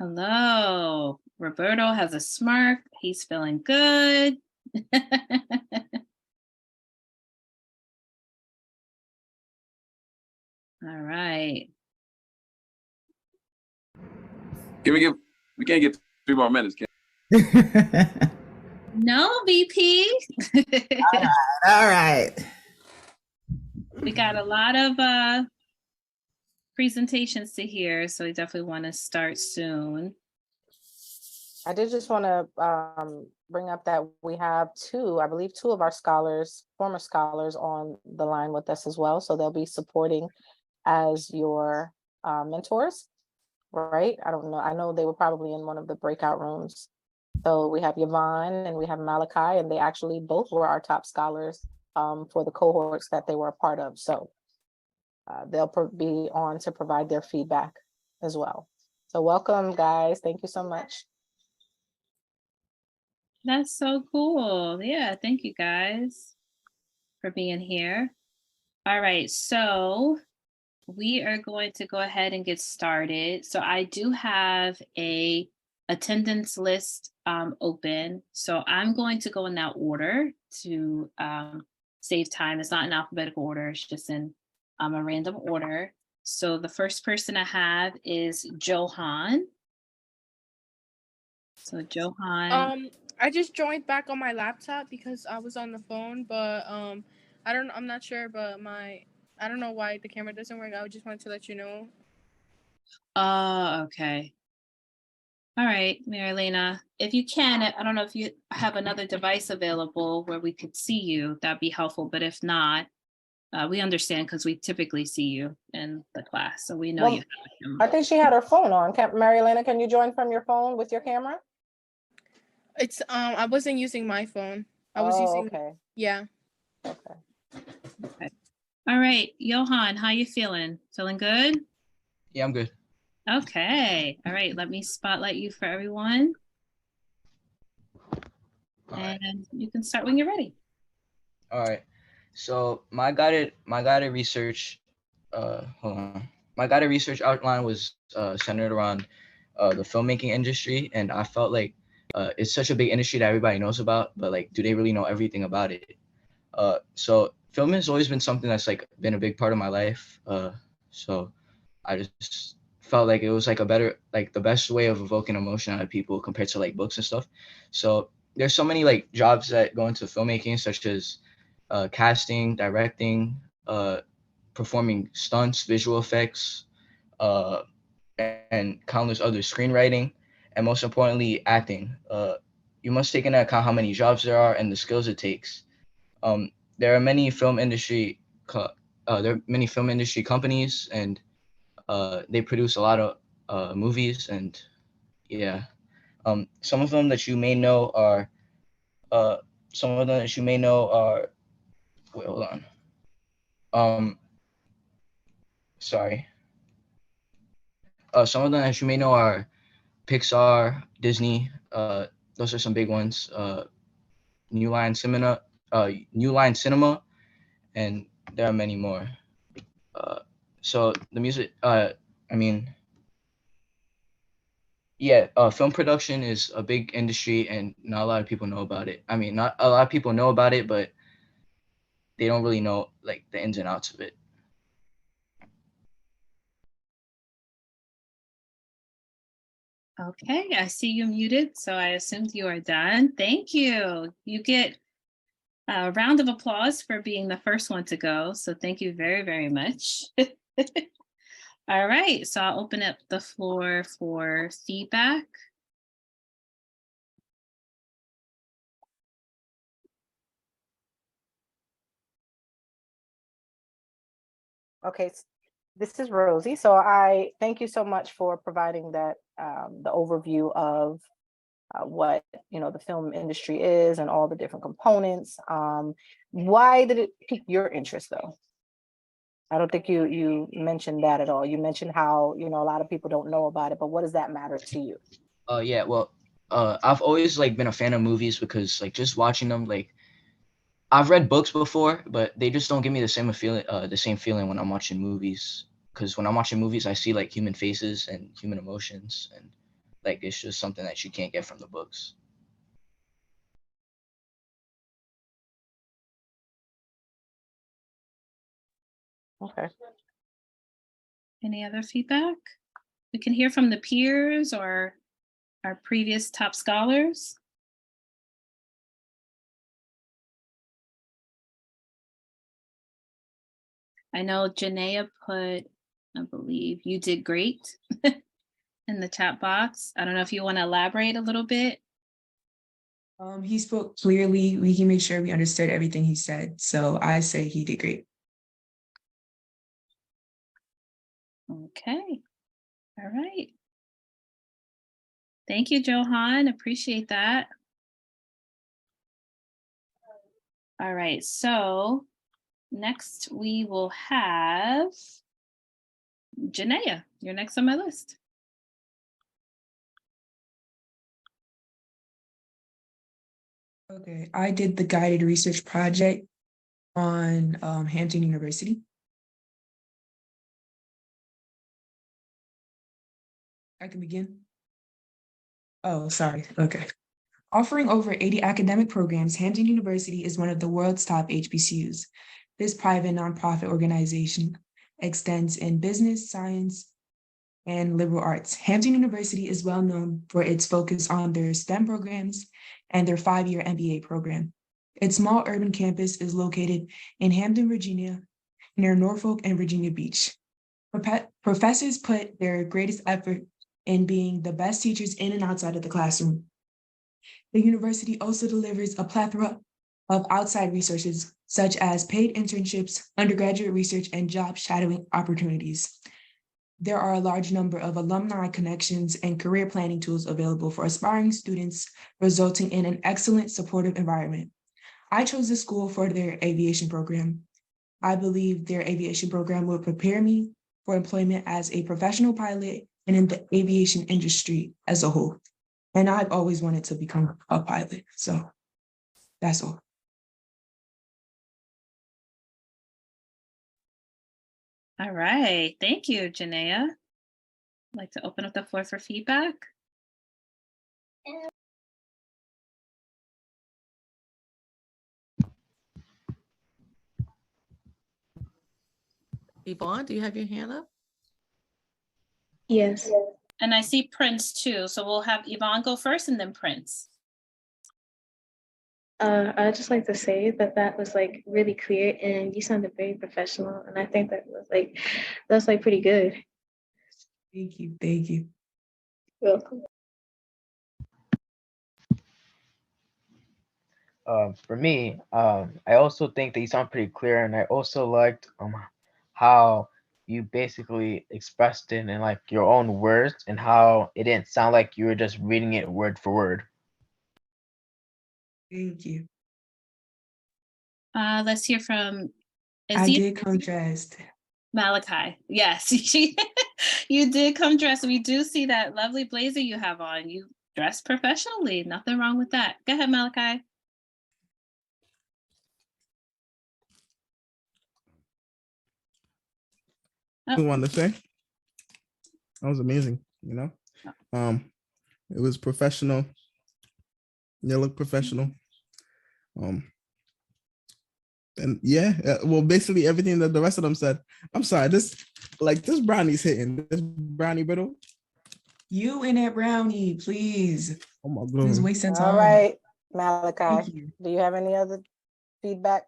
Hello. Roberto has a smirk. He's feeling good. All right. We can't get 3 more minutes, can No, VP. All right. We got a lot of presentations to hear, so we definitely want to start soon. I did just want to bring up that we have I believe two of our scholars, former scholars on the line with us as well. So they'll be supporting as your mentors, right? I don't know. I know they were probably in one of the breakout rooms. So we have Yvonne and we have Malachi, and they actually both were our top scholars for the cohorts that they were a part of. So they'll be on to provide their feedback as well. So welcome, guys. Thank you so much. That's so cool. Yeah, thank you guys for being here. All right, so we are going to go ahead and get started. So I do have a attendance list open. So I'm going to go in that order to save time. It's not in alphabetical order, it's just in a random order. So the first person I have is Johan. So Johan. I just joined back on my laptop because I was on the phone, but I'm not sure, but I don't know why the camera doesn't work. I just wanted to let you know. Okay. All right, Marilena, if you can, I don't know if you have another device available where we could see you, that'd be helpful. But if not, we understand because we typically see you in the class. So we know you have him. I think she had her phone on. Marilena, can you join from your phone with your camera? It's I wasn't using my phone. I was using okay. Yeah. Okay. All right, Johan, how you feeling? Feeling good? Yeah, I'm good. Okay. All right, let me spotlight you for everyone. And you can start when you're ready. All right. So my guided research my guided research outline was centered around the filmmaking industry, and I felt like it's such a big industry that everybody knows about, but like, do they really know everything about it? So film has always been something that's like been a big part of my life. So I just felt like it was like the best way of evoking emotion out of people compared to like books and stuff. So there's so many like jobs that go into filmmaking, such as casting, directing, performing stunts, visual effects, and countless other screenwriting, and most importantly, acting. You must take into account how many jobs there are and the skills it takes. There are many film industry companies, and they produce a lot of movies, and yeah. Some of them that you may know are wait, hold on. Sorry. Some of them that you may know are Pixar, Disney. Those are some big ones. New Line Cinema, and there are many more. So the music, film production is a big industry, and not a lot of people know about it. I mean, not a lot of people know about it, but they don't really know like the ins and outs of it. Okay, I see you muted, so I assumed you are done. Thank you. You get a round of applause for being the first one to go. So thank you very, very much. All right, so I'll open up the floor for feedback. Okay, this is Rosie. So I thank you so much for providing that the overview of what the film industry is and all the different components. Why did it pique your interest though? I don't think you mentioned that at all. You mentioned how a lot of people don't know about it, but what does that matter to you? Yeah, well, I've always like been a fan of movies because like just watching them, like I've read books before, but they just don't give me the same feeling when I'm watching movies. Because when I'm watching movies, I see like human faces and human emotions, and like it's just something that you can't get from the books. Okay. Any other feedback? We can hear from the peers or our previous top scholars. I know Janaea put, I believe you did great in the chat box. I don't know if you want to elaborate a little bit. He spoke clearly. We can make sure we understood everything he said. So I say he did great. Okay. All right. Thank you, Johan. Appreciate that. All right. So next we will have Janaea. You're next on my list. Okay, I did the guided research project on Hampton University. I can begin. Oh, sorry. Okay. Offering over 80 academic programs, Hampton University is one of the world's top HBCUs. This private nonprofit organization extends in business, science, and liberal arts. Hampton University is well known for its focus on their STEM programs and their 5-year MBA program. Its small urban campus is located in Hampton, Virginia, near Norfolk and Virginia Beach. Professors put their greatest effort in being the best teachers in and outside of the classroom. The university also delivers a plethora of outside resources, such as paid internships, undergraduate research, and job shadowing opportunities. There are a large number of alumni connections and career planning tools available for aspiring students, resulting in an excellent supportive environment. I chose the school for their aviation program. I believe their aviation program will prepare me for employment as a professional pilot and in the aviation industry as a whole. And I've always wanted to become a pilot. So that's all. All right. Thank you, Janaea. I'd like to open up the floor for feedback. Yvonne, do you have your hand up? Yes. And I see Prince too. So we'll have Yvonne go first and then Prince. I'd just like to say that that was like really clear and you sounded very professional. And I think that's like pretty good. Thank you. Thank you. You're welcome. For me, I also think that you sound pretty clear, and I also liked how you basically expressed it in like your own words, and how it didn't sound like you were just reading it word for word. Thank you. Let's hear from I did come dressed. Malachi. Yes, you did come dressed. We do see that lovely blazer you have on. You dress professionally. Nothing wrong with that. Go ahead, Malachi. I wanted to say that was amazing. You know, it was professional. You look professional. And yeah, well, basically everything that the rest of them said. I'm sorry, this brownie's hitting. This brownie brittle. You and that brownie, please. Oh my Please god. wasting time. All right, Thank Malachi, you. do you have any other feedback?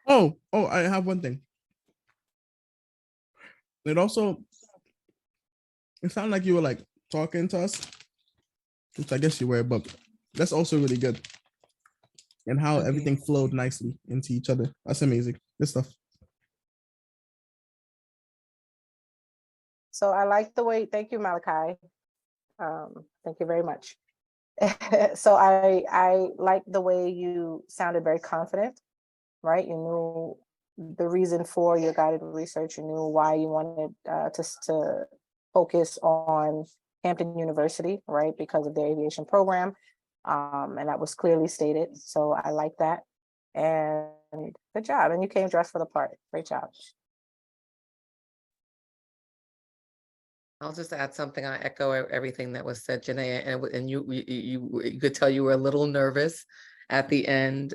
Oh, I have one thing. It sounded like you were like talking to us, which I guess you were, but that's also really good. And how Okay. everything flowed nicely into each other. That's amazing. Good stuff. So I like the way, thank you, Malachi. Thank you very much. So I like the way you sounded very confident, right? You knew the reason for your guided research. You knew why you wanted to focus on Hampton University, right? Because of their aviation program. And that was clearly stated. So I like that. And good job. And you came dressed for the part. Great job. I'll just add something. I echo everything that was said, Janae, and you could tell you were a little nervous at the end,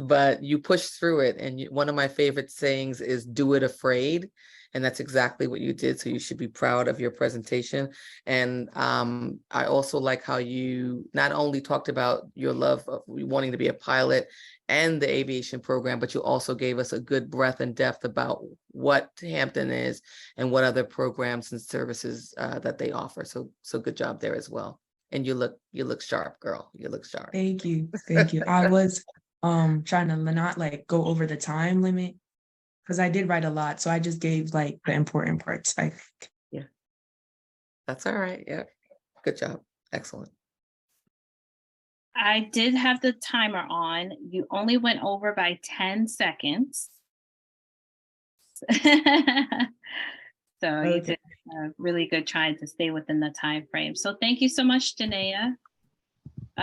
but you pushed through it. And one of my favorite sayings is "Do it afraid," and that's exactly what you did. So you should be proud of your presentation. And I also like how you not only talked about your love of wanting to be a pilot and the aviation program, but you also gave us a good breadth and depth about what Hampton is and what other programs and services that they offer. So good job there as well. And you look sharp, girl. You look sharp. Thank you. Thank you. I was trying to not like go over the time limit because I did write a lot. So I just gave like the important parts, I think. Yeah. That's all right. Yeah. Good job. Excellent. I did have the timer on. You only went over by 10 seconds. So you did a really good trying to stay within the time frame. So thank you so much, Janaea.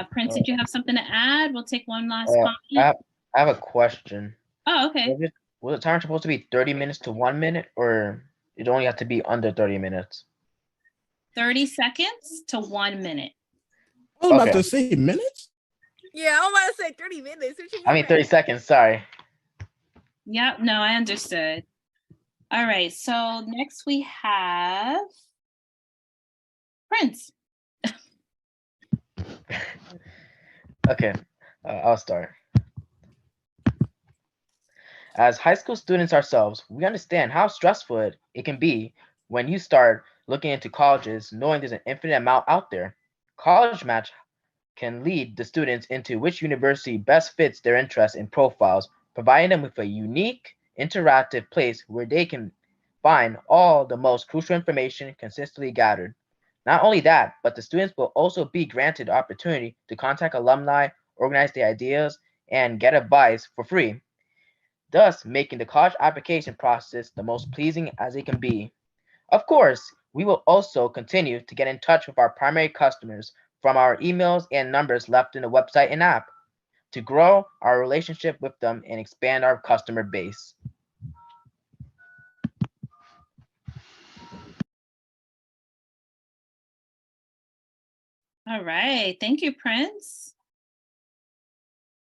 Prince, did you have something to add? We'll take one last comment. I have a question. Oh, okay. Was the timer supposed to be 30 minutes to 1 minute, or it only have to be under 30 minutes? 30 seconds to 1 minute. I was about to say minutes. Yeah, I'm about to say 30 minutes. I mean 30 seconds, sorry. Yep, no, I understood. All right, so next we have Prince. Okay, I'll start. As high school students ourselves, we understand how stressful it can be when you start looking into colleges, knowing there's an infinite amount out there. College match can lead the students into which university best fits their interests and profiles, providing them with a unique, interactive place where they can find all the most crucial information consistently gathered. Not only that, but the students will also be granted the opportunity to contact alumni, organize their ideas, and get advice for free, thus making the college application process the most pleasing as it can be. Of course, we will also continue to get in touch with our primary customers from our emails and numbers left in the website and app to grow our relationship with them and expand our customer base. All right, thank you, Prince.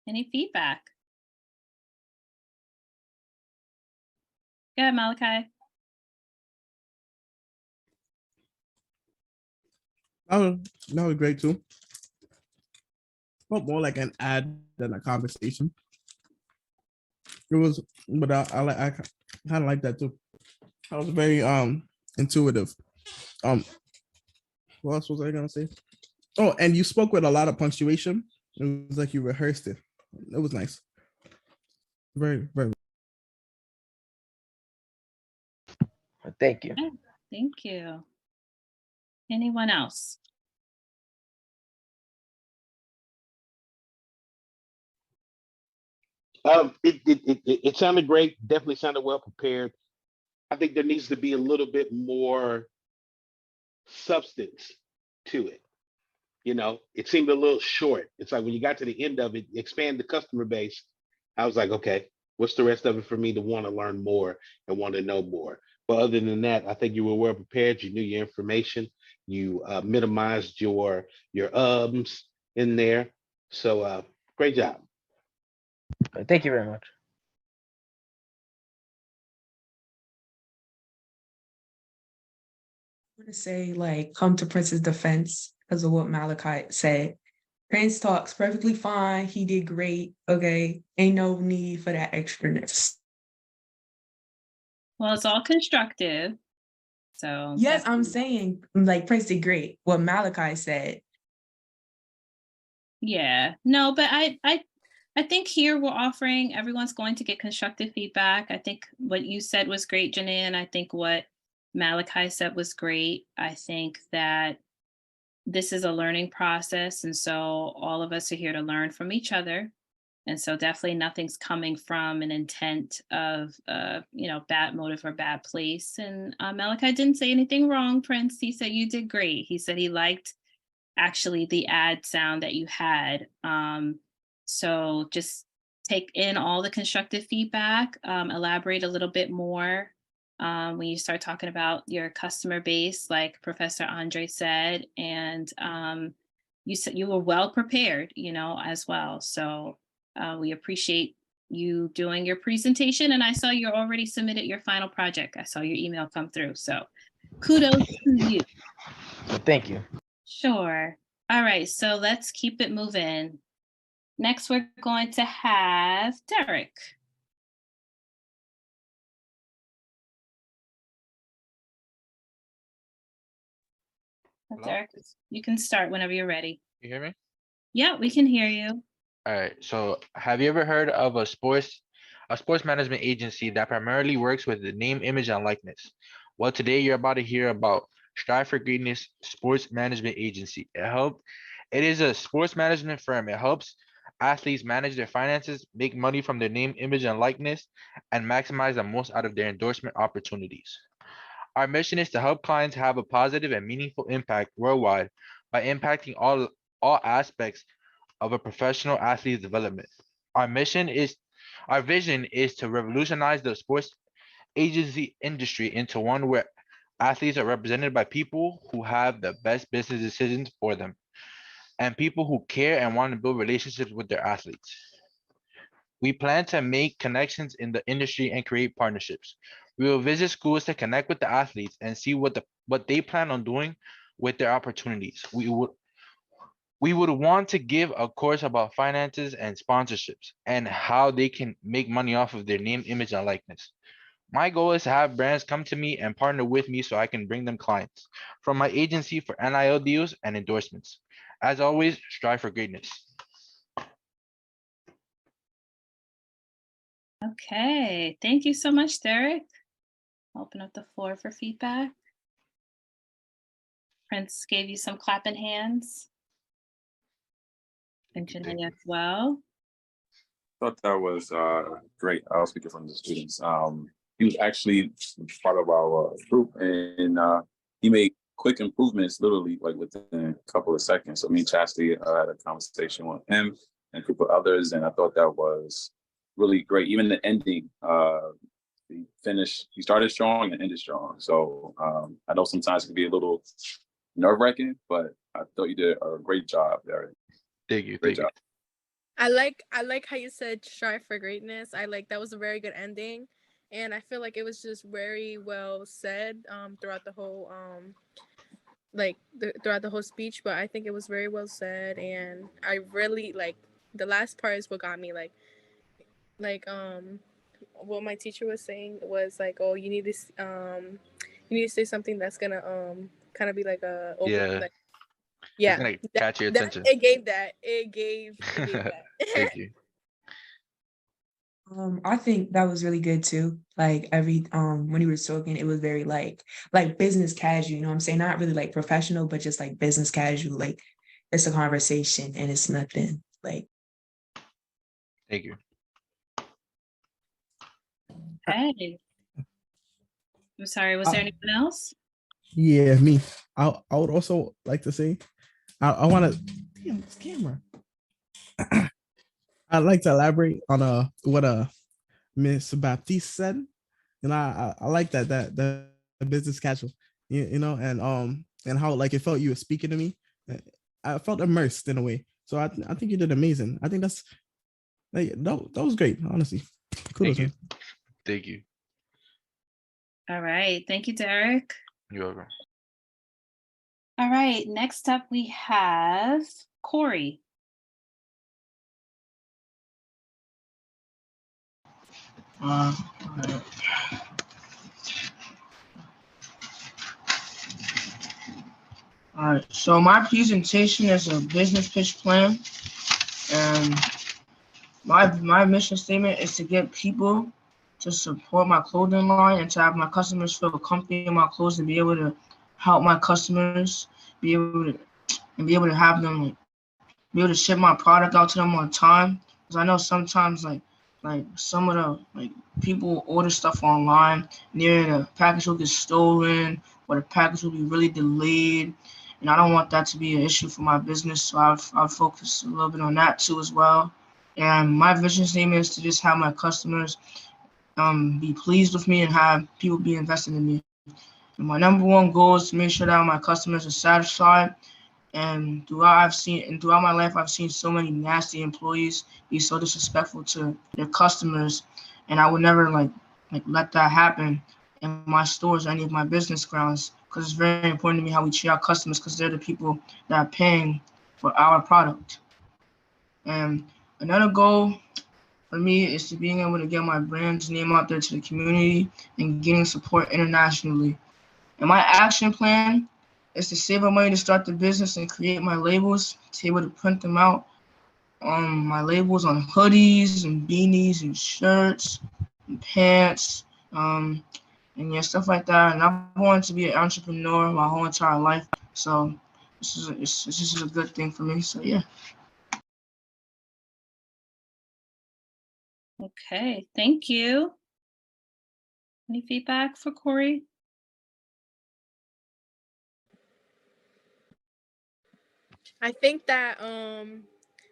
Any feedback? Yeah, Malachi. That was great too. Felt more like an ad than a conversation. It was, but I kind of like that too. I was very intuitive. What else was I gonna say? Oh, and you spoke with a lot of punctuation. It was like you rehearsed it. It was nice. Very, very. Thank you. Yeah, thank you. Anyone else? It sounded great. Definitely sounded well prepared. I think there needs to be a little bit more substance to it. You know, it seemed a little short. It's like when you got to the end of it, expand the customer base. I was like, okay, what's the rest of it for me to want to learn more and want to know more? But other than that, I think you were well prepared. You knew your information. You minimized your ums in there. So great job. Thank you very much. I want to say, like, come to Prince's defense because of what Malachi said. Prince talks perfectly fine. He did great. Okay. Ain't no need for that extraness. Well, it's all constructive. So yes, I'm saying like Prince did great. What Malachi said. Yeah, no, but I think here we're offering everyone's going to get constructive feedback. I think what you said was great, Janae, and I think what Malachi said was great. I think that this is a learning process, and so all of us are here to learn from each other. And so definitely nothing's coming from an intent of bad motive or bad place. And Malachi didn't say anything wrong, Prince. He said you did great. He said he liked actually the ad sound that you had. So just take in all the constructive feedback, elaborate a little bit more when you start talking about your customer base, like Professor Andre said, and you said you were well prepared, as well. So we appreciate you doing your presentation, and I saw you already submitted your final project. I saw your email come through, so kudos to you. Thank you. Sure. All right, so let's keep it moving. Next, we're going to have Derek. Hello? Derek, you can start whenever you're ready. You hear me? Yeah, we can hear you. All right. So have you ever heard of a sports management agency that primarily works with the name, image, and likeness? Well, today you're about to hear about Strive for Greatness Sports Management Agency. It is a sports management firm. It helps athletes manage their finances, make money from their name, image, and likeness, and maximize the most out of their endorsement opportunities. Our mission is to help clients have a positive and meaningful impact worldwide by impacting all aspects of a professional athlete's development. Our our vision is to revolutionize the sports agency industry into one where athletes are represented by people who have the best business decisions for them and people who care and want to build relationships with their athletes. We plan to make connections in the industry and create partnerships. We will visit schools to connect with the athletes and see what they plan on doing with their opportunities. We would want to give a course about finances and sponsorships and how they can make money off of their name, image, and likeness. My goal is to have brands come to me and partner with me so I can bring them clients from my agency for NIL deals and endorsements. As always, strive for greatness. Okay, thank you so much, Derek. Open up the floor for feedback. Prince gave you some clapping hands. And Janae as well. Thought that was great. I was speaking from the students. He was actually part of our group, and he made quick improvements, literally like within a couple of seconds. So me and Chastity had a conversation with him and a group of others, and I thought that was really great. Even the ending, he started strong and ended strong. So I know sometimes it can be a little nerve-wracking, but I thought you did a great job there. Thank you. Great job. I like how you said strive for greatness. That was a very good ending, and I feel like it was just very well said throughout the whole throughout the whole speech. But I think it was very well said, and I really the last part is what got me what my teacher was saying was like, oh, you need to say something that's gonna kind of be like a Yeah. yeah, It's gonna catch your attention. It gave that. Thank you. I think that was really good too. Like when he was talking, it was very like business casual, you know what I'm saying? Not really like professional, but just like business casual. Like it's a conversation and it's nothing. Like Thank you. Hey. I'm sorry, was there anyone else? Yeah, me. I would also like to say, I want to. Damn, this camera. I'd like to elaborate on what Miss Baptiste said. And I like that the business casual, and how like it felt you were speaking to me. I felt immersed in a way. So I think you did amazing. I think that's like that was great, honestly. Kudos. Thank you. Thank you. All right, thank you, Derek. You're welcome. All right, next up we have Corey. All right, so my presentation is a business pitch plan, and my mission statement is to get people to support my clothing line and to have my customers feel comfy in my clothes and be able to help my customers be able to have them be able to ship my product out to them on time. Because I know sometimes like some of the people order stuff online, near the package will get stolen or the package will be really delayed. And I don't want that to be an issue for my business. So I've focused a little bit on that too as well. And my vision statement is to just have my customers be pleased with me and have people be invested in me. And my number one goal is to make sure that my customers are satisfied. And throughout my life, I've seen so many nasty employees be so disrespectful to their customers, and I would never like let that happen in my stores or any of my business grounds, because it's very important to me how we treat our customers, because they're the people that are paying for our product. And another goal for me is to being able to get my brand's name out there to the community and getting support internationally. And my action plan is to save up money to start the business and create my labels, to be able to print them out on my labels on hoodies and beanies and shirts and pants, and yeah, stuff like that. And I've wanted to be an entrepreneur my whole entire life, so this is a good thing for me. So yeah. Okay, thank you. Any feedback for Corey? I think that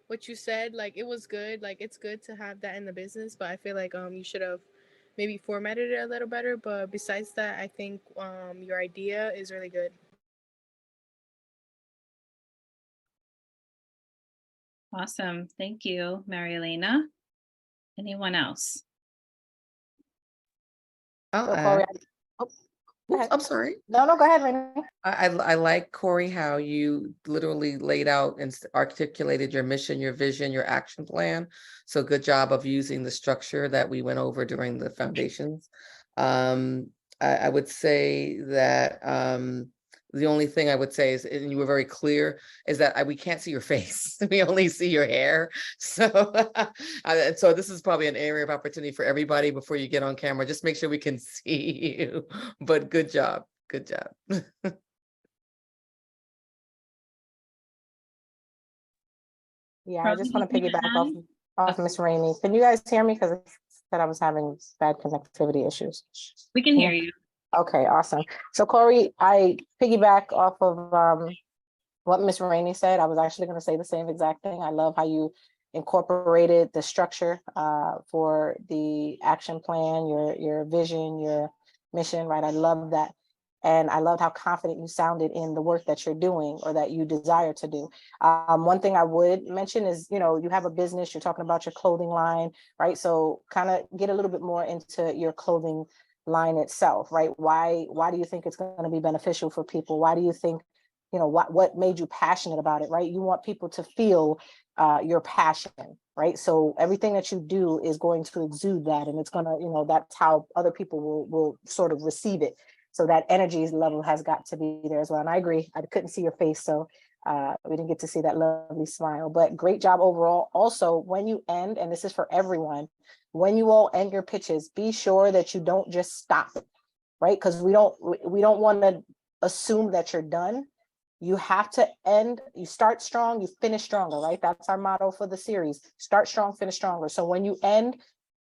what you said, like it was good. Like it's good to have that in the business, but I feel like you should have maybe formatted it a little better. But besides that, I think your idea is really good. Awesome. Thank you, Mary Elena. Anyone else? I'll So Corey, add. go Oops, ahead. I'm sorry. No, go ahead, Rainy. I like, Corey, how you literally laid out and articulated your mission, your vision, your action plan. So good job of using the structure that we went over during the foundations. I would say that the only thing I would say is, and you were very clear, is that we can't see your face. We only see your hair. So, so this is probably an area of opportunity for everybody before you get on camera. Just make sure we can see you. But good job. Good job. Yeah, I Carly, just did want to you piggyback have? off Miss Rainey. Can you guys hear me? Because I said I was having bad connectivity issues. We can hear you. Okay, awesome. So Corey, I piggyback off of what Miss Rainey said. I was actually going to say the same exact thing. I love how you incorporated the structure for the action plan, your vision, your mission, right? I love that. And I loved how confident you sounded in the work that you're doing or that you desire to do. One thing I would mention is, you have a business, you're talking about your clothing line, right? So kind of get a little bit more into your clothing line itself, right? Why do you think it's going to be beneficial for people? Why do you think, what made you passionate about it, right? You want people to feel your passion, right? So everything that you do is going to exude that, and it's gonna, that's how other people will sort of receive it. So that energy level has got to be there as well. And I agree. I couldn't see your face, so we didn't get to see that lovely smile. But great job overall. Also, when you end, and this is for everyone, when you all end your pitches, be sure that you don't just stop, right? Because we don't want to assume that you're done. You have to end, you start strong, you finish stronger, right? That's our motto for the series. Start strong, finish stronger. So when you end,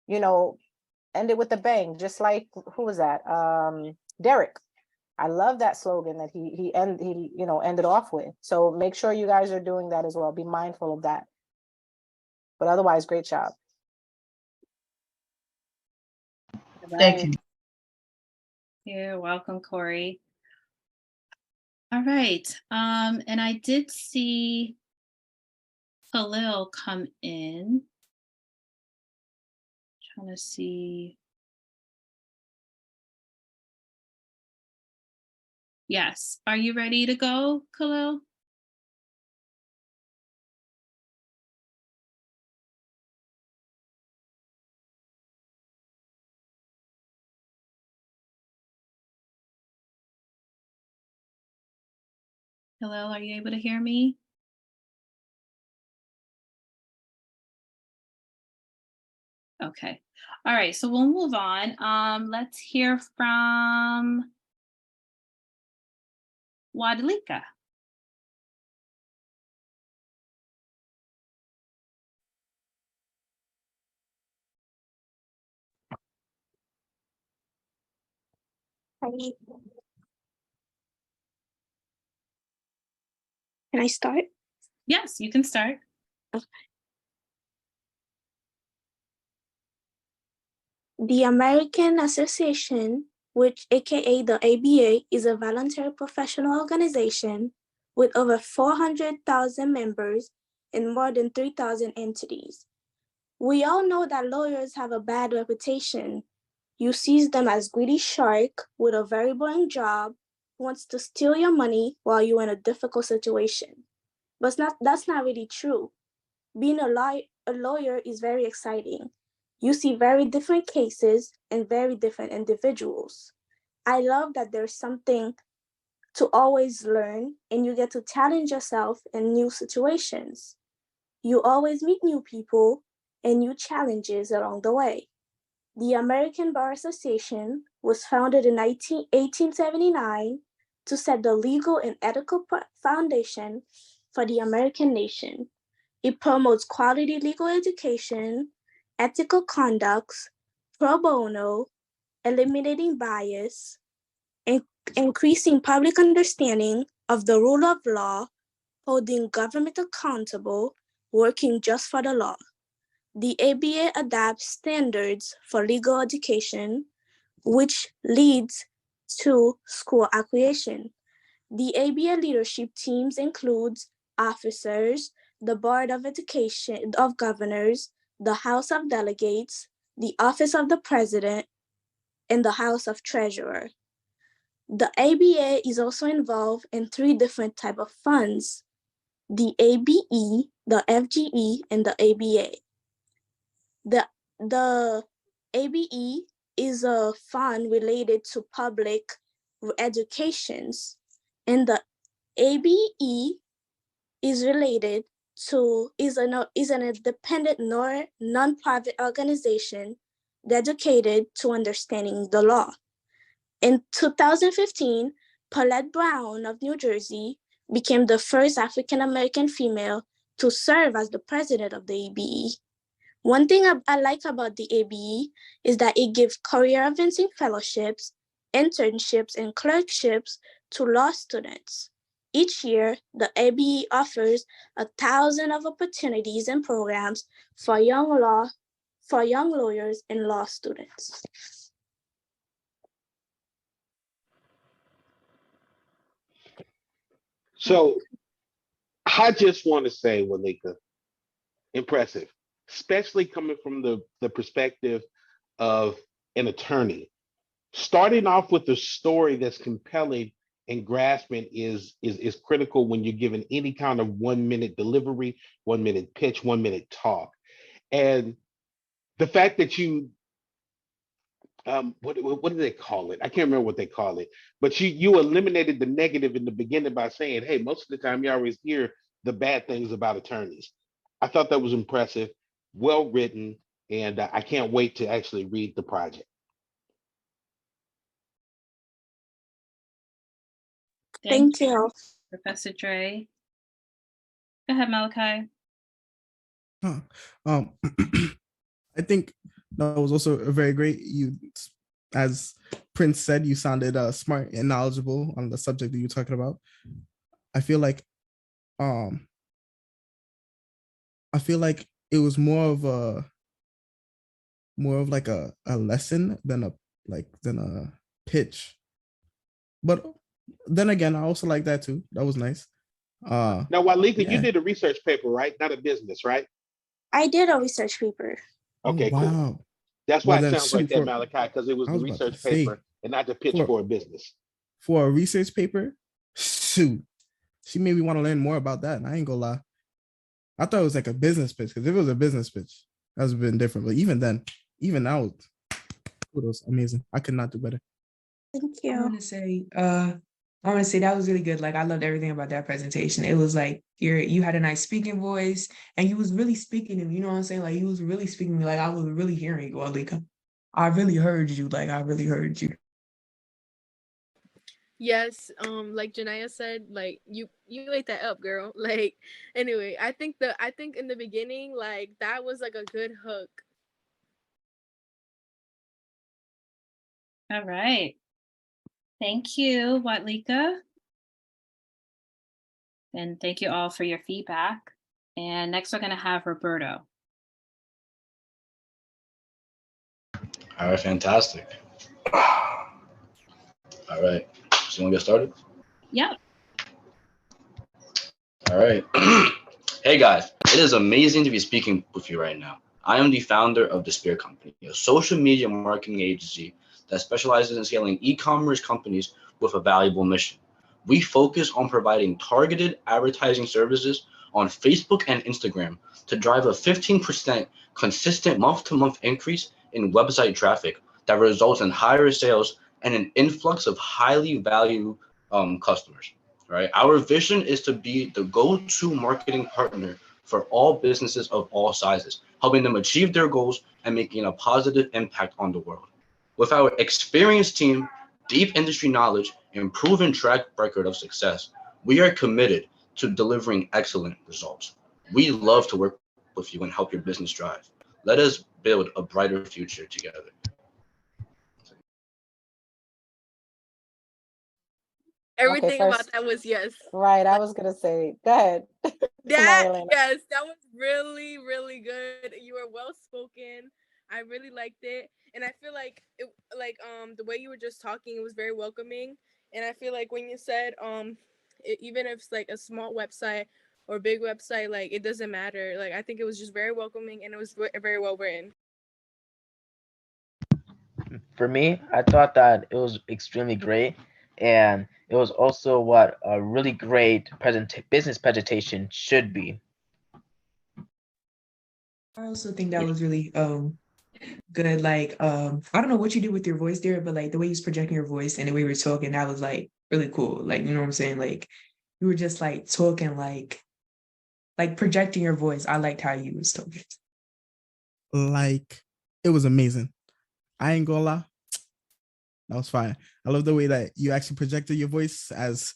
end it with a bang, just like, who was that? Derek. I love that slogan that he ended off with. So make sure you guys are doing that as well. Be mindful of that. But otherwise, great job. Thank you. You're welcome, Corey. All right. And I did see Khalil come in. Trying to see. Yes. Are you ready to go, Khalil? Khalil, are you able to hear me? Okay. All right. So we'll move on. Let's hear from Wadlika. Can I start? Yes, you can start. Okay. The American Association, which aka the ABA, is a voluntary professional organization with over 400,000 members in more than 3,000 entities. We all know that lawyers have a bad reputation. You see them as greedy shark with a very boring job, wants to steal your money while you're in a difficult situation. But that's not really true. Being a lawyer is very exciting. You see very different cases and very different individuals. I love that there's something to always learn and you get to challenge yourself in new situations. You always meet new people and new challenges along the way. The American Bar Association was founded in 1879 to set the legal and ethical foundation for the American nation. It promotes quality legal education, ethical conducts, pro bono, eliminating bias, and increasing public understanding of the rule of law, holding government accountable, working just for the law. The ABA adopts standards for legal education, which leads to school acquisition. The ABA leadership teams includes officers, the Board of Education of Governors, the House of Delegates, the Office of the President, and the House of Treasurer. The ABA is also involved in three different types of funds: the ABE, the FGE, and the ABA. The ABE is a fund related to public educations, and the ABE is related to is an independent nor non-profit organization dedicated to understanding the law. In 2015, Paulette Brown of New Jersey became the first African American female to serve as the president of the ABE. One thing I like about the ABE is that it gives career advancing fellowships, internships, and clerkships to law students. Each year, the ABE offers 1,000 of opportunities and programs for young lawyers and law students. So I just want to say, Walika, impressive, especially coming from the perspective of an attorney. Starting off with a story that's compelling and grasping is critical when you're given any kind of 1 minute delivery, 1 minute pitch, 1 minute talk. And the fact that you what do they call it? I can't remember what they call it, but you eliminated the negative in the beginning by saying, hey, most of the time you always hear the bad things about attorneys. I thought that was impressive, well written, and I can't wait to actually read the project. Thank you. Professor Dre. Go ahead, Malachi. Huh. I think that was also a very great. You, as Prince said, you sounded smart and knowledgeable on the subject that you're talking about. I feel like, um, it was more of like a lesson than a pitch. But then again, I also like that too. That was nice. Now, Walika, you Yeah. did a research paper, right? Not a business, right? I did a research paper. Okay, Oh, cool. wow. That's why Well, it then, sounds like shoot, that, Malachi, because it was I the was about to research say, paper and not the pitch for for a business. for a research paper, shoot, she made me want to learn more about that. And I ain't gonna lie, I thought it was like a business pitch, because if it was a business pitch, that's been different. But even then, even now, it was amazing. I could not do better. Thank I you. want to say that was really good. Like I loved everything about that presentation. It was like you had a nice speaking voice and you was really speaking to me, you know what I'm saying? Like you was really speaking to me, like I was really hearing you, Alika. I really heard you, like I really heard you. Yes, like Janaya said, like you ate that up, girl. Like anyway, I think in the beginning, like that was like a good hook. All right. Thank you, Watlika. And thank you all for your feedback. And next we're going to have Roberto. All right, fantastic. All right, so you want to get started? Yep. All right. Hey guys, it is amazing to be speaking with you right now. I am the founder of the S.O.A.R Company, a social media marketing agency that specializes in scaling e-commerce companies with a valuable mission. We focus on providing targeted advertising services on Facebook and Instagram to drive a 15% consistent month-to-month increase in website traffic that results in higher sales and an influx of highly valued customers. Right? Our vision is to be the go-to marketing partner for all businesses of all sizes, helping them achieve their goals and making a positive impact on the world. With our experienced team, deep industry knowledge, and proven track record of success, we are committed to delivering excellent results. We love to work with you and help your business drive. Let us build a brighter future together. Everything about First, that was yes. right. I was gonna say, go ahead. That Marilyn. yes, that was really, really good. You were well spoken. I really liked it, and I feel like it, the way you were just talking, it was very welcoming. And I feel like when you said even if it's like a small website or big website, like it doesn't matter. Like I think it was just very welcoming, and it was very well written. For me, I thought that it was extremely great, and it was also what a really great business presentation should be. I also think that was really good. Like I don't know what you did with your voice there, but like the way you was projecting your voice and the way you were talking, that was like really cool. Like, you know what I'm saying? Like you were just like talking like projecting your voice. I liked how you was talking. Like it was amazing. I ain't gonna lie. That was fire. I love the way that you actually projected your voice, as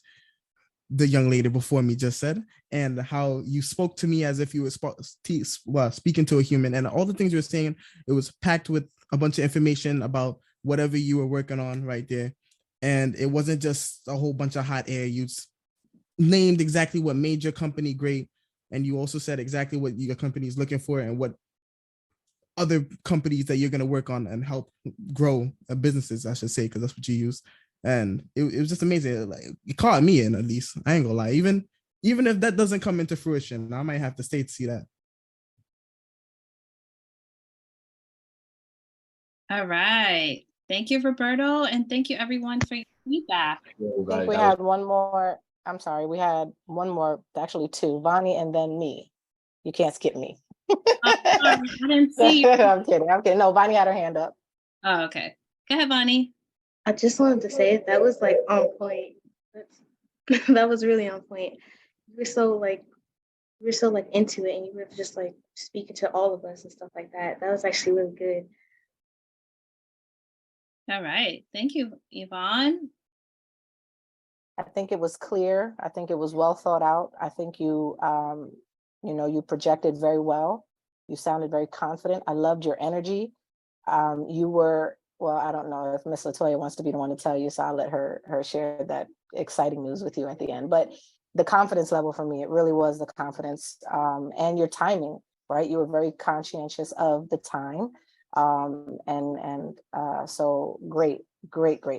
the young lady before me just said, and how you spoke to me as if you were speaking to a human, and all the things you were saying, it was packed with a bunch of information about whatever you were working on right there. And it wasn't just a whole bunch of hot air. You named exactly what made your company great, and you also said exactly what your company is looking for and what other companies that you're going to work on and help grow businesses, I should say, because that's what you use. And it was just amazing. Like it caught me in, at least. I ain't gonna lie. Even if that doesn't come into fruition, I might have to stay to see that. All right. Thank you, Roberto, and thank you everyone for your feedback. I think we had one more. I'm sorry, we had one more, actually two, Bonnie and then me. You can't skip me. I didn't see you. I'm kidding. No, Bonnie had her hand up. Oh, okay. Go ahead, Bonnie. I just wanted to say that was like on point. That was really on point. You were so like into it, and you were just like speaking to all of us and stuff like that. That was actually really good. All right. Thank you, Yvonne. I think it was clear. I think it was well thought out. I think you, you projected very well. You sounded very confident. I loved your energy. You were, well, I don't know if Miss Latoya wants to be the one to tell you, so I'll let her share that exciting news with you at the end. But the confidence level for me, it really was the confidence and your timing, right? You were very conscientious of the time. So great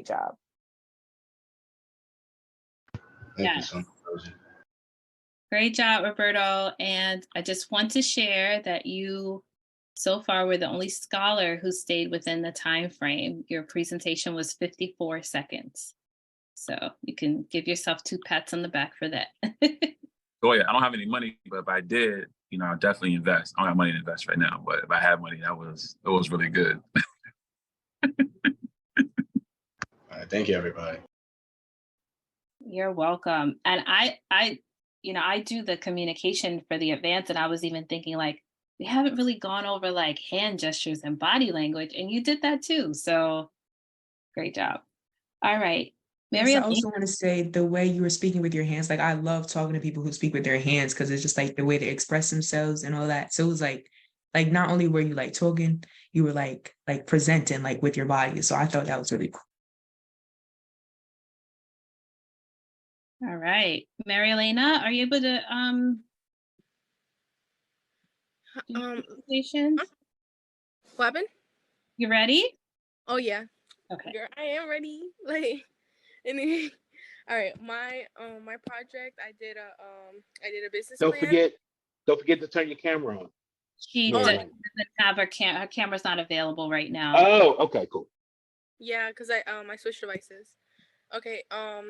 job. Thank you so much. Great job, Roberto. And I just want to share that you so far were the only scholar who stayed within the time frame. Your presentation was 54 seconds. So you can give yourself 2 pats on the back for that. Oh yeah, I don't have any money, but if I did, I'll definitely invest. I don't have money to invest right now, but if I had money, it was really good. All right, thank you, everybody. You're welcome. And I do the communication for the advance, and I was even thinking like, we haven't really gone over like hand gestures and body language, and you did that too. So great job. All right. Yes, I also want to say the way you were speaking with your hands, like I love talking to people who speak with their hands because it's just like the way they express themselves and all that. So it was like not only were you like talking, you were like presenting like with your body. So I thought that was really cool. All right. Mary Elena, are you able to What happened? You ready? Oh yeah, Okay. girl, I am ready. Like, any. All right, my project, I did a business Don't plan. forget, don't forget to turn your camera on, She Oh, Maryland. doesn't have her camera's not available right now. Oh, okay, cool. yeah, because I switched devices. Okay, all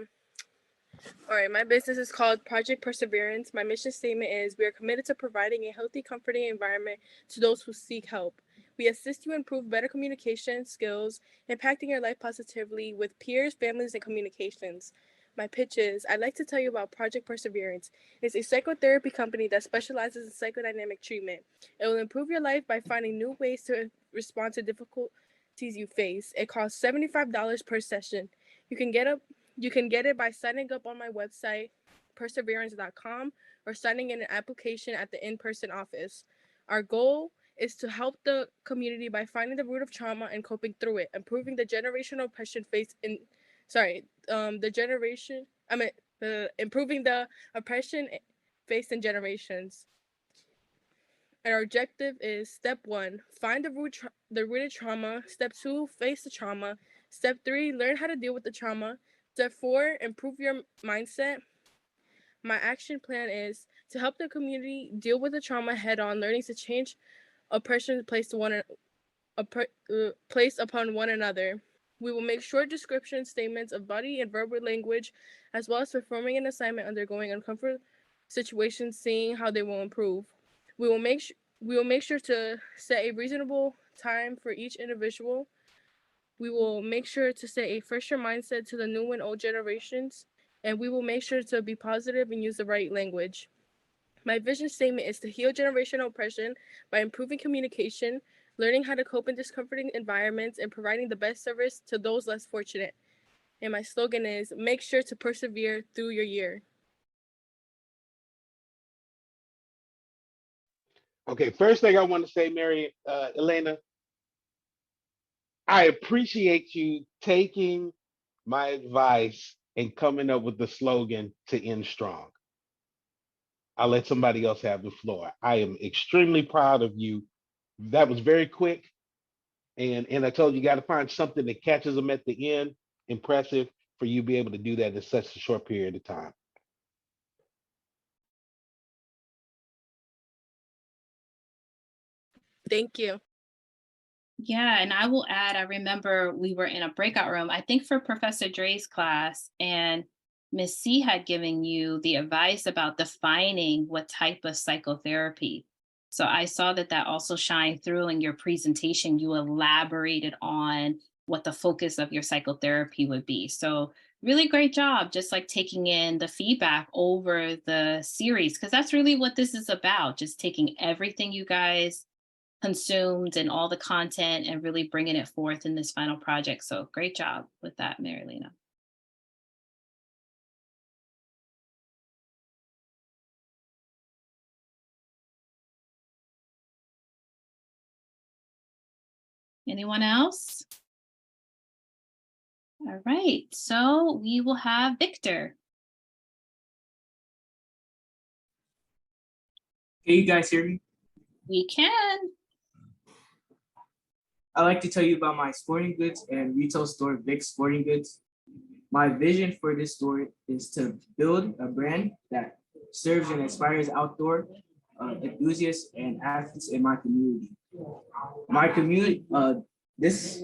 right, my business is called Project Perseverance. My mission statement is we are committed to providing a healthy, comforting environment to those who seek help. We assist you improve better communication skills, impacting your life positively with peers, families, and communications. My pitch is I'd like to tell you about Project Perseverance. It's a psychotherapy company that specializes in psychodynamic treatment. It will improve your life by finding new ways to respond to difficulties you face. It costs $75 per session. You can get up you can get it by signing up on my website, perseverance.com, or signing in an application at the in person office. Our goal is to help the community by finding the root of trauma and coping through it, improving the generational oppression faced in, sorry, the generation, I mean, improving the oppression faced in generations. And our objective is step 1, find the rooted trauma. Step 2, face the trauma. Step 3, learn how to deal with the trauma. Step 4, improve your mindset. My action plan is to help the community deal with the trauma head on, learning to change oppression placed upon one another. We will make short description statements of body and verbal language, as well as performing an assignment undergoing uncomfortable situations, seeing how they will improve. We will make we will make sure to set a reasonable time for each individual. We will make sure to set a fresher mindset to the new and old generations, and we will make sure to be positive and use the right language. My vision statement is to heal generational oppression by improving communication, learning how to cope in discomforting environments, and providing the best service to those less fortunate. And my slogan is make sure to persevere through your year. Okay, first thing I want to say, Mary Elena, I appreciate you taking my advice and coming up with the slogan to end strong. I'll let somebody else have the floor. I am extremely proud of you. That was very quick. And I told you, you got to find something that catches them at the end. Impressive for you to be able to do that in such a short period of time. Thank you. Yeah, and I will add, I remember we were in a breakout room, I think for Professor Dre's class, and Miss C had given you the advice about defining what type of psychotherapy. So I saw that that also shined through in your presentation. You elaborated on what the focus of your psychotherapy would be. So really great job, just like taking in the feedback over the series, because that's really what this is about, just taking everything you guys consumed and all the content and really bringing it forth in this final project. So great job with that, Marilena. Anyone else? All right, so we will have Victor. Can you guys hear me? We can. I'd like to tell you about my sporting goods and retail store, Vic Sporting Goods. My vision for this store is to build a brand that serves and inspires outdoor enthusiasts and athletes in my community. My community, this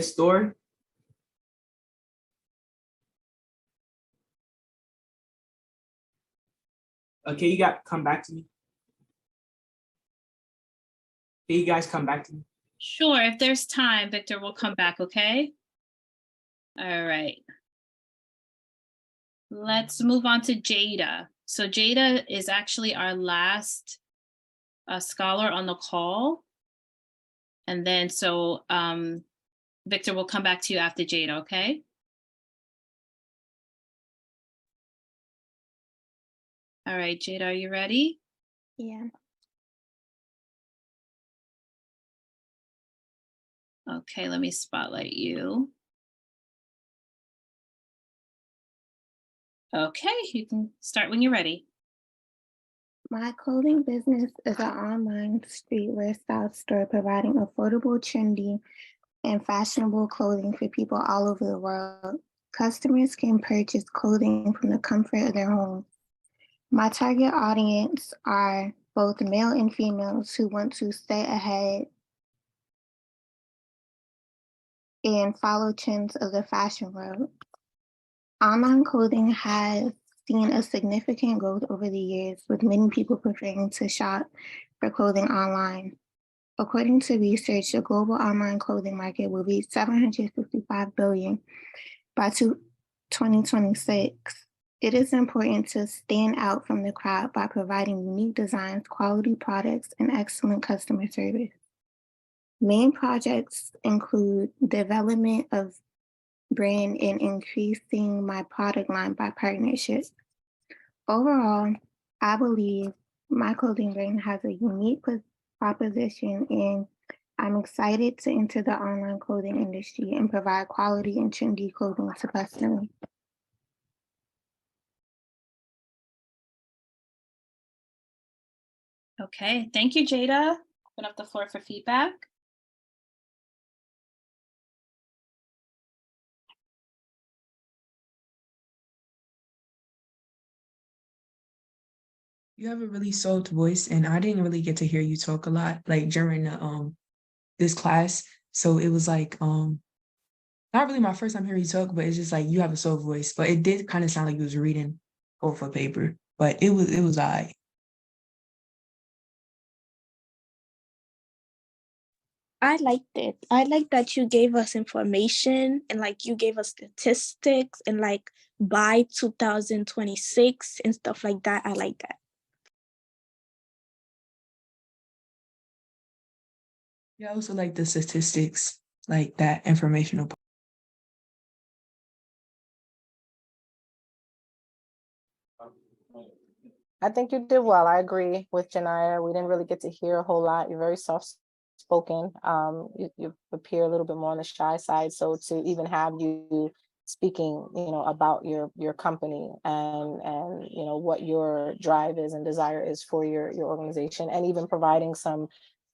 store. Okay, you got come back to me. Can you guys come back to me? Sure, if there's time, Victor, we'll come back, okay? All right. Let's move on to Jada. So Jada is actually our last scholar on the call. And then so Victor, will come back to you after Jada, okay? All right, Jada, are you ready? Yeah. Okay, let me spotlight you. Okay, you can start when you're ready. My clothing business is an online streetwear style store providing affordable, trendy, and fashionable clothing for people all over the world. Customers can purchase clothing from the comfort of their home. My target audience are both male and females who want to stay ahead and follow trends of the fashion world. Online clothing has seen a significant growth over the years, with many people preferring to shop for clothing online. According to research, the global online clothing market will reach 755 billion by 2026. It is important to stand out from the crowd by providing unique designs, quality products, and excellent customer service. Main projects include development of brand and increasing my product line by partnership. Overall, I believe my clothing brand has a unique proposition, and I'm excited to enter the online clothing industry and provide quality and trendy clothing to customers. Okay, thank you, Jada. Open up the floor for feedback. You have a really soft voice, and I didn't really get to hear you talk a lot, like during the this class. So it was like not really my first time hearing you talk, but it's just like you have a soft voice. But it did kind of sound like you was reading off a paper, but it was all right. I liked it. I like that you gave us information and like you gave us statistics and like by 2026 and stuff like that. I like that. Yeah, I also like the statistics, like that informational part. I think you did well. I agree with Janaya. We didn't really get to hear a whole lot. You're very soft spoken. You appear a little bit more on the shy side. So to even have you speaking, about your company and what your drive is and desire is for your organization, and even providing some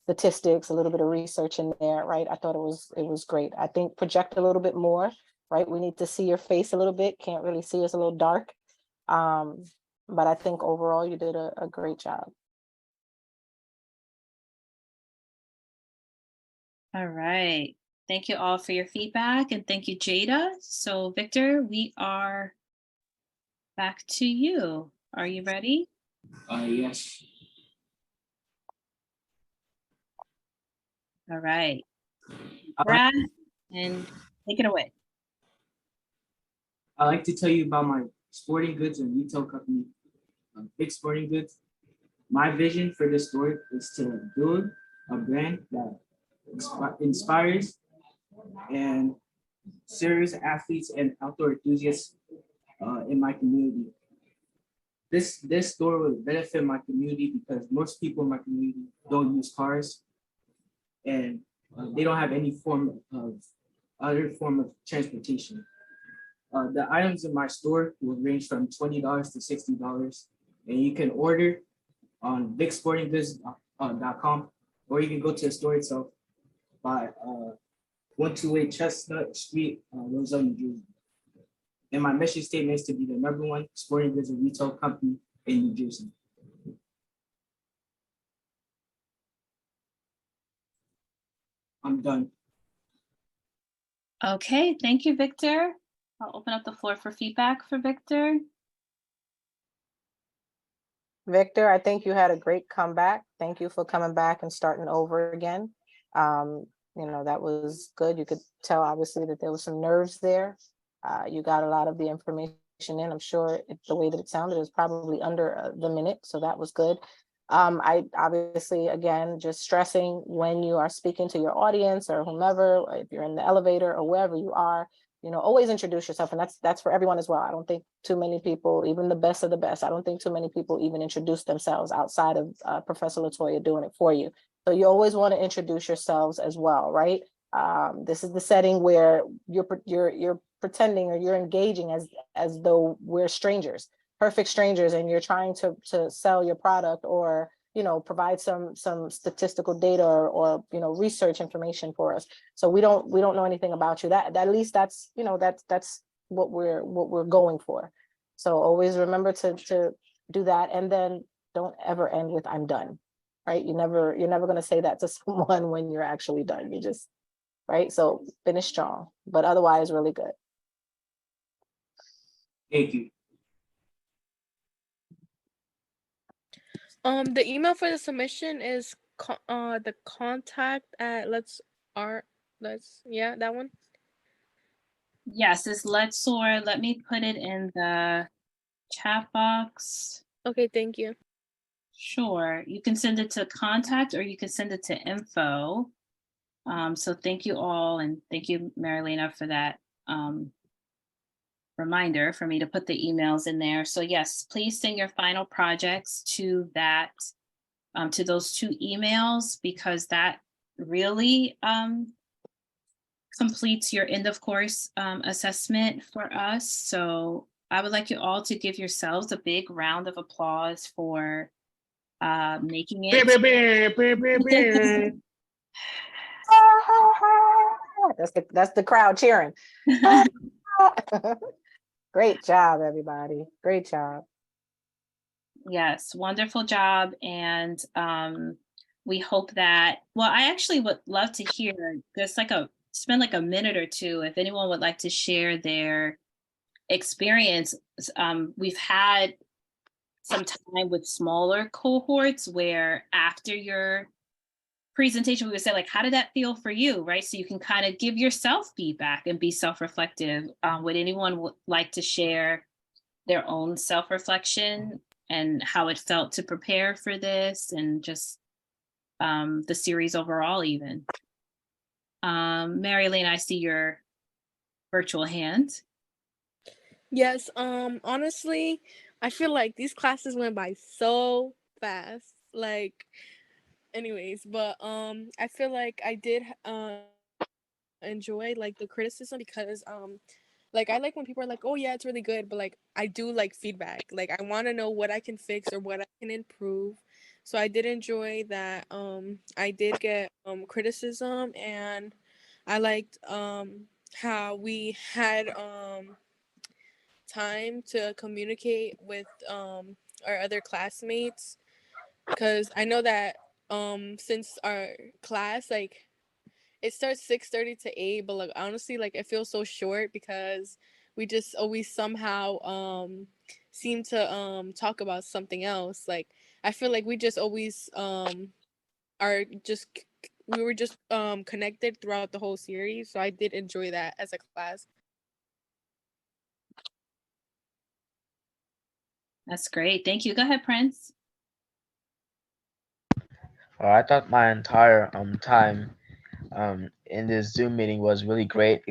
statistics, a little bit of research in there, right? I thought it was great. I think project a little bit more, right? We need to see your face a little bit. Can't really see us, a little dark. But I think overall you did a great job. All right. Thank you all for your feedback, and thank you, Jada. So Victor, we are back to you. Are you ready? Yes. All right. Brad, and take it away. I'd like to tell you about my sporting goods and retail company, Big Sporting Goods. My vision for this store is to build a brand that inspires and serves athletes and outdoor enthusiasts in my community. This store will benefit my community because most people in my community don't use cars, and they don't have any other form of transportation. The items in my store will range from $20 to $60, and you can order on bigsportinggoods.com, or you can go to the store itself by 128 Chestnut Street, Roselle, New Jersey. And my mission statement is to be the #1 sporting goods and retail company in New Jersey. I'm done. Okay, thank you, Victor. I'll open up the floor for feedback for Victor. Victor, I think you had a great comeback. Thank you for coming back and starting over again. That was good. You could tell obviously that there was some nerves there. You got a lot of the information in. I'm sure the way that it sounded is probably under the minute, so that was good. I obviously, again, just stressing when you are speaking to your audience or whomever, if you're in the elevator or wherever you are, always introduce yourself. And that's for everyone as well. I don't think too many people, even the best of the best, I don't think too many people even introduce themselves outside of Professor Latoya doing it for you. So you always want to introduce yourselves as well, right? This is the setting where you're pretending or you're engaging as though we're strangers. perfect strangers and you're trying to sell your product or, you know, provide some statistical data or, you know, research information for us. So we don't know anything about you. That at least that's, you know, that's what we're going for. So always remember to do that, and then don't ever end with "I'm done." Right? You're never going to say that to someone when you're actually done. You just, right? So finish strong, but otherwise really good. Thank you. The email for the submission is the contact at that one. Yes, it's Let's Soar. Let me put it in the chat box. Okay, thank you. Sure. You can send it to contact or you can send it to info. So thank you all, and thank you, Marilena, for that reminder for me to put the emails in there. So yes, please send your final projects to that, to those 2 emails, because that really completes your end of course assessment for us. So I would like you all to give yourselves a big round of applause for making it. That's the crowd cheering. Great job, everybody. Great job. Yes, wonderful job. And we hope that, well, I actually would love to hear just spend like a minute or two if anyone would like to share their experience. We've had some time with smaller cohorts where after your presentation, we would say, like, how did that feel for you, right? So you can kind of give yourself feedback and be self-reflective. Would anyone like to share their own self-reflection and how it felt to prepare for this and just the series overall even? Mary Lane, I see your virtual hand. Yes, honestly, I feel like these classes went by so fast. Like, anyways, but I feel like I did enjoy like the criticism because like I like when people are like, oh yeah, it's really good, but like I do like feedback. Like I want to know what I can fix or what I can improve. So I did enjoy that. I did get criticism, and I liked how we had time to communicate with our other classmates, because I know that since our class, like, it starts 6:30 to 8, but like honestly, like it feels so short because we just always somehow seem to talk about something else. Like I feel like we just always are just we were just connected throughout the whole series. So I did enjoy that as a class. That's great. Thank you. Go ahead, Prince. I thought my entire time in this Zoom meeting was really great,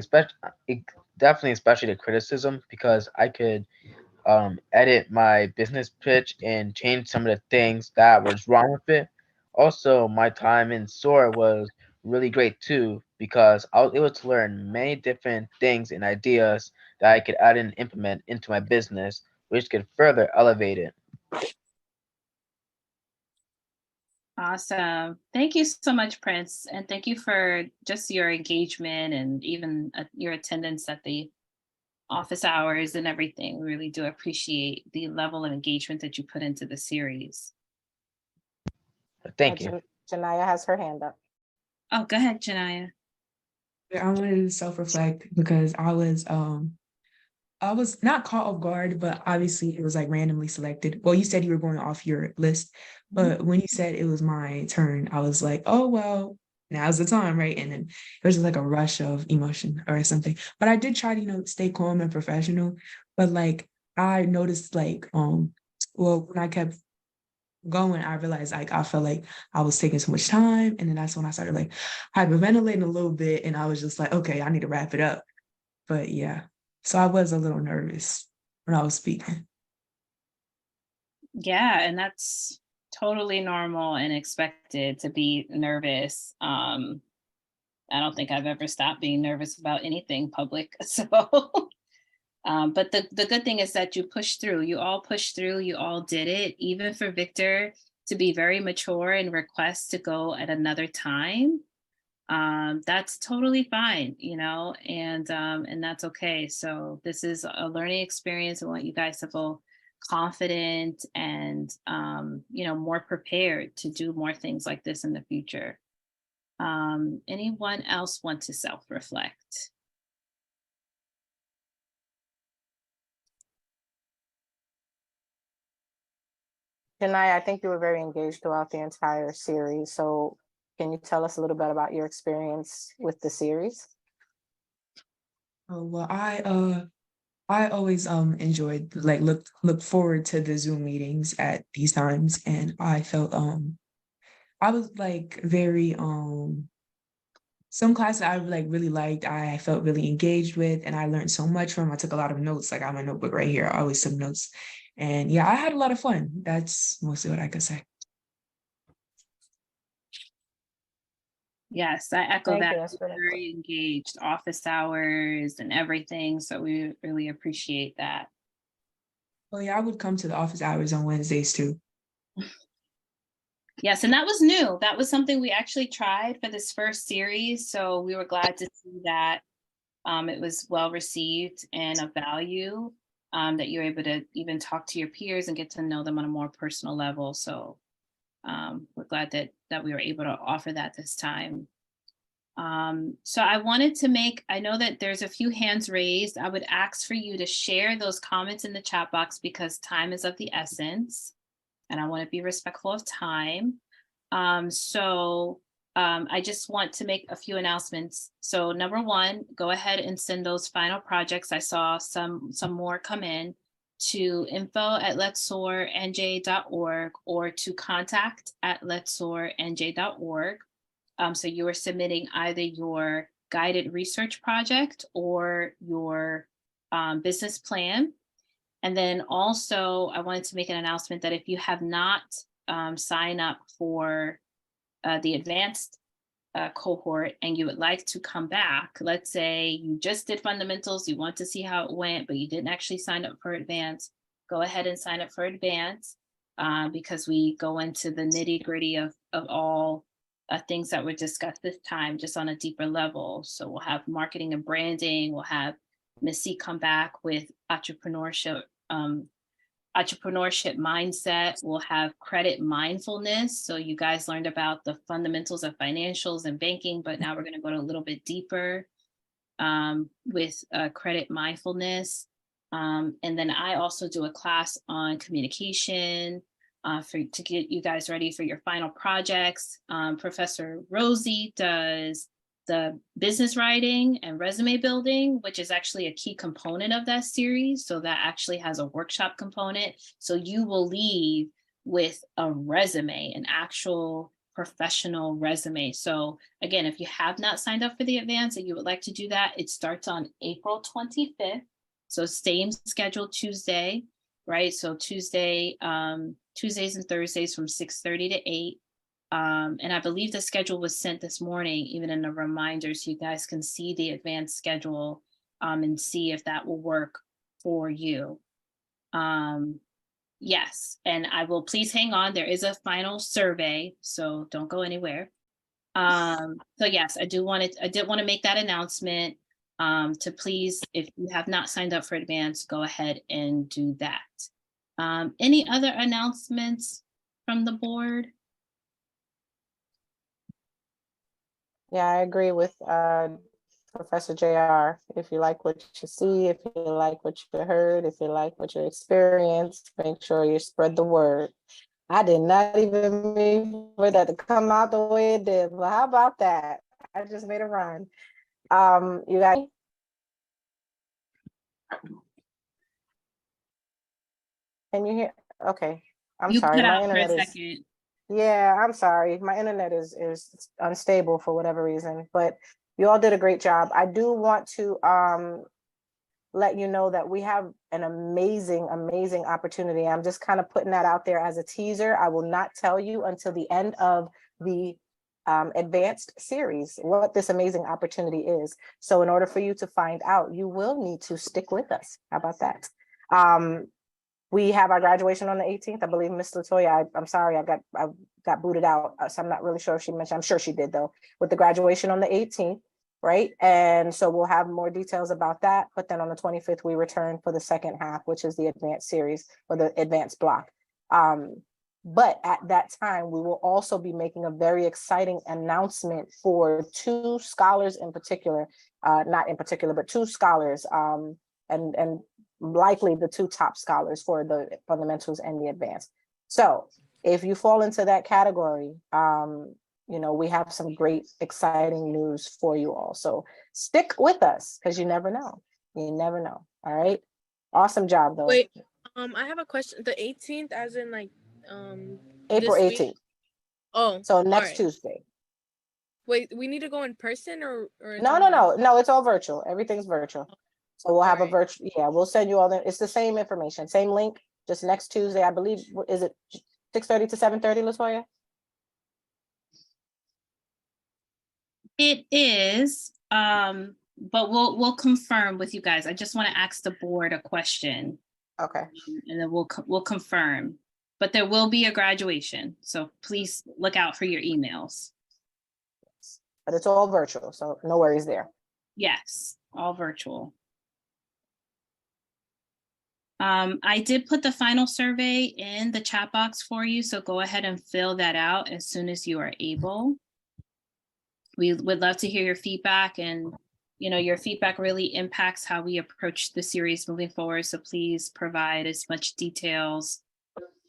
definitely especially the criticism, because I could edit my business pitch and change some of the things that was wrong with it. Also, my time in S.O.A.R was really great too, because I was able to learn many different things and ideas that I could add and implement into my business, which could further elevate it. Awesome. Thank you so much, Prince. And thank you for just your engagement and even your attendance at the office hours and everything. We really do appreciate the level of engagement that you put into the series. Thank you. Janaya has her hand up. Oh, go ahead, Janaya. I wanted to self-reflect because I was not caught off guard, but obviously it was like randomly selected. Well, you said you were going off your list, but when you said it was my turn, I was like, oh, well, now's the time, right? And then it was just like a rush of emotion or something. But I did try to, stay calm and professional. But like I noticed well, when I kept going, I realized like I felt like I was taking so much time. And then that's when I started like hyperventilating a little bit. And I was just like, okay, I need to wrap it up. But yeah. So I was a little nervous when I was speaking. Yeah, and that's totally normal and expected to be nervous. I don't think I've ever stopped being nervous about anything public. So But the good thing is that you pushed through. You all pushed through. You all did it. Even for Victor to be very mature and request to go at another time, that's totally fine, and that's okay. So this is a learning experience. I want you guys to feel confident and more prepared to do more things like this in the future. Anyone else want to self-reflect? Janai, I think you were very engaged throughout the entire series. So can you tell us a little bit about your experience with the series? Oh, well, I always enjoyed like look forward to the Zoom meetings at these times, and I felt I was like very some classes I like really liked, I felt really engaged with, and I learned so much from. I took a lot of notes. Like I have my notebook right here. I always took notes, and yeah, I had a lot of fun. That's mostly what I could say. Yes, I echo Thank that. you. That's really cool. Very engaged, office hours and everything. So we really appreciate that. Oh yeah, I would come to the office hours on Wednesdays too. Yes, and that was new. That was something we actually tried for this first series. So we were glad to see that it was well received and of value, that you're able to even talk to your peers and get to know them on a more personal level. So we're glad that we were able to offer that this time. So I wanted to I know that there's a few hands raised. I would ask for you to share those comments in the chat box because time is of the essence and I want to be respectful of time. I just want to make a few announcements. So number one, go ahead and send those final projects. I saw some more come in to info@letsoarnj.org or to contact@letsoarnj.org. So you are submitting either your guided research project or your business plan. And then also I wanted to make an announcement that if you have not signed up for the advanced cohort and you would like to come back, let's say you just did fundamentals, you want to see how it went, but you didn't actually sign up for advanced, go ahead and sign up for advanced because we go into the nitty gritty of all things that were discussed this time, just on a deeper level. So we'll have marketing and branding, we'll have Missy come back with entrepreneurship mindset. We'll have credit mindfulness. So you guys learned about the fundamentals of financials and banking, but now we're going to go a little bit deeper with credit mindfulness. And then I also do a class on communication to get you guys ready for your final projects. Professor Rosie does the business writing and resume building, which is actually a key component of that series. So that actually has a workshop component. So you will leave with a resume, an actual professional resume. So again, if you have not signed up for the advance and you would like to do that, it starts on April 25th. So same schedule Tuesday, right? So Tuesdays and Thursdays from 6:30 to 8. And I believe the schedule was sent this morning, even in a reminder, so you guys can see the advanced schedule and see if that will work for you. Yes, and I will please hang on. There is a final survey, so don't go anywhere. So yes, I did want to make that announcement to please, if you have not signed up for advance, go ahead and do that. Any other announcements from the board? Yeah, I agree with Professor JR. If you like what you see, if you like what you heard, if you like what you experienced, make sure you spread the word. I did not even mean for that to come out the way it did, but how about that? I just made a rhyme. You guys. Can you hear? Okay. I'm You sorry. cut My out for a internet is. second. Yeah, I'm sorry. My internet is unstable for whatever reason, but you all did a great job. I do want to let you know that we have an amazing, amazing opportunity. I'm just kind of putting that out there as a teaser. I will not tell you until the end of the advanced series, what this amazing opportunity is. So in order for you to find out, you will need to stick with us. How about that? We have our graduation on the 18th. I believe Miss Latoya, I'm sorry, I got booted out. So I'm not really sure if she mentioned, I'm sure she did though, with the graduation on the 18th, right? And so we'll have more details about that. But then on the 25th, we return for the second half, which is the advanced series or the advanced block. But at that time, we will also be making a very exciting announcement for two scholars in particular, not in particular, but two scholars, and likely the two top scholars for the fundamentals and the advanced. So if you fall into that category, we have some great, exciting news for you all. So stick with us because you never know. You never know. All right. Awesome job, though. Wait, I have a question. The 18th, as in like, April this 18th. week? Oh, so next right. Tuesday. Wait, we need to go in person or it's No, it's all virtual. Everything's virtual. So we'll have a virtual, we'll send you all it's the same information, same link, just next Tuesday, I believe, is it 6:30 to 7:30, Latoya? It is, but we'll confirm with you guys. I just want to ask the board a question. Okay. And then we'll confirm. But there will be a graduation, so please look out for your emails. But it's all virtual, so no worries there. Yes, all virtual. I did put the final survey in the chat box for you, so go ahead and fill that out as soon as you are able. We would love to hear your feedback, and your feedback really impacts how we approach the series moving forward. So please provide as much details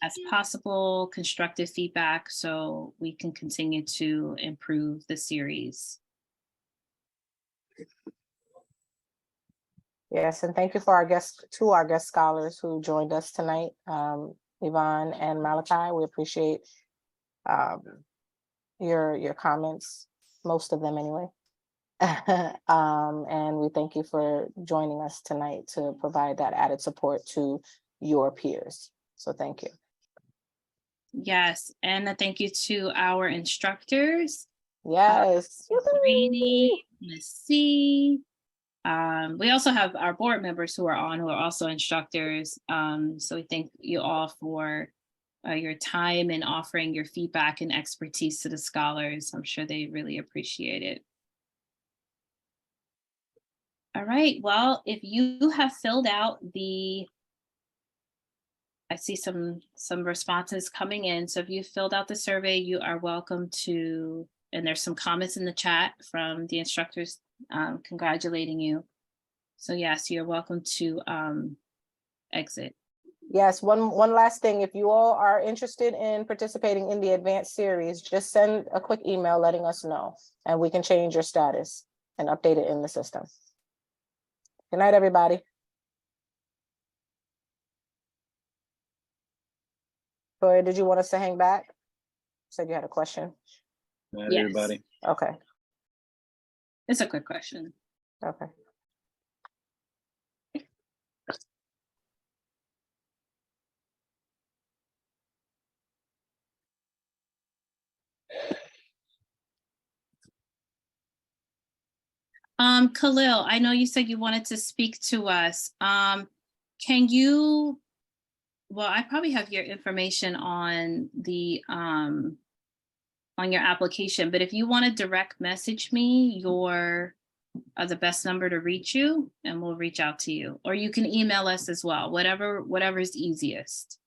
as possible, constructive feedback, so we can continue to improve the series. Yes, and thank you for our guest scholars who joined us tonight, Yvonne and Malachi. We appreciate your comments, most of them anyway. And we thank you for joining us tonight to provide that added support to your peers. So thank you. Yes, and a thank you to our instructors. Yes. Rainy, Miss C. We also have our board members who are also instructors. So we thank you all for your time and offering your feedback and expertise to the scholars. I'm sure they really appreciate it. All right, well, if you have filled out I see some responses coming in. So if you filled out the survey, you are welcome to, and there's some comments in the chat from the instructors congratulating you. So yes, you're welcome to exit. Yes, one last thing. If you all are interested in participating in the advanced series, just send a quick email letting us know, and we can change your status and update it in the system. Good night, everybody. Victoria, did you want us to hang back? You said you had a question. Good night, everybody. Okay. It's a quick question. Okay. Khalil, I know you said you wanted to speak to us. Can you, well, I probably have your information on the on your application, but if you want to direct message me your the best number to reach you, and we'll reach out to you, or you can email us as well, whatever is easiest.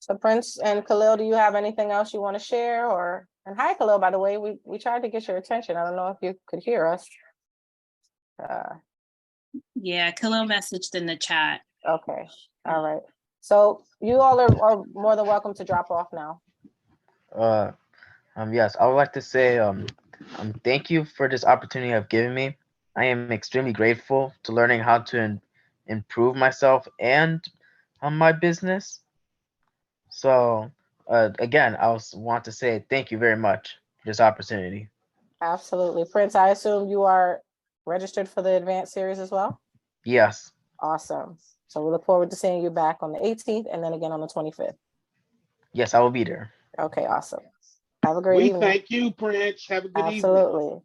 So Prince and Khalil, do you have anything else you want to share? And hi, Khalil, by the way, we tried to get your attention. I don't know if you could hear us. Yeah, Khalil messaged in the chat. Okay, all right. So you all are more than welcome to drop off now. Yes, I would like to say thank you for this opportunity you have given me. I am extremely grateful to learning how to improve myself and on my business. So again, I want to say thank you very much for this opportunity. Absolutely. Prince, I assume you are registered for the advanced series as well? Yes. Awesome. So we look forward to seeing you back on the 18th and then again on the 25th. Yes, I will be there. Okay, awesome. Have a great We evening. thank you, Prince. Have a good evening. Absolutely.